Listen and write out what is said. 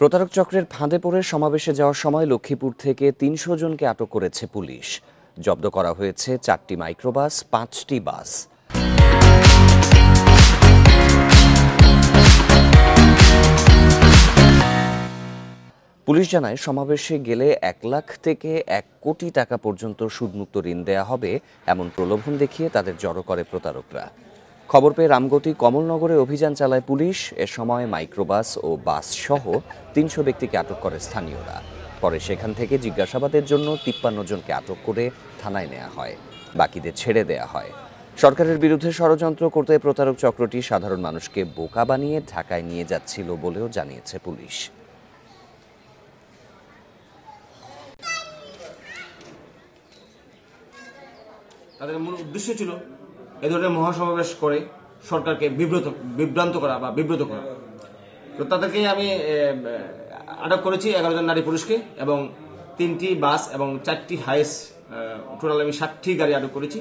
প্রতারক চক্রের ফাঁদে পড়ে সমাবেশে যাওয়ার সময় লক্ষ্মীপুর থেকে ৩০০ জনকে আটক করেছে পুলিশ। জব্দ করা হয়েছে ৪টি মাইক্রোবাস, ৫টি বাস। পুলিশ জানায়, সমাবেশে গেলে ১ লাখ থেকে ১ কোটি টাকা পর্যন্ত সুদমুক্ত ঋণ দেয়া হবে এমন প্রলোভন দেখিয়ে তাদের জড়ো করে প্রতারকরা। খবর পেয়ে রামগতি কমলনগরে অভিযান চালায় পুলিশ। এ সময় মাইক্রোবাস ও বাস সহ ৩০০ ব্যক্তিকে আটক করে স্থানীয়রা। পরে সেখান থেকে জিজ্ঞাসাবাদের জন্য ৫৩ জনকে আটক করে থানায় নেওয়া হয়, বাকিদের ছেড়ে দেয়া হয়। সরকারের বিরুদ্ধে ষড়যন্ত্র করতে প্রতারক চক্রটি সাধারণ মানুষকে বোকা বানিয়ে ঢাকায় নিয়ে যাচ্ছিল বলেও জানিয়েছে পুলিশ। তাদের মূল উদ্দেশ্য ছিল এ ধরনের মহাসমাবেশ করে সরকারকে বিভ্রান্ত করা বা বিব্রত করা। তো তাদেরকে আমি আটক করেছি ১১ জন নারী পুরুষকে এবং ৩টি বাস এবং ৪টি হাইস, টোটাল আমি ৬০টি গাড়ি আটক করেছি।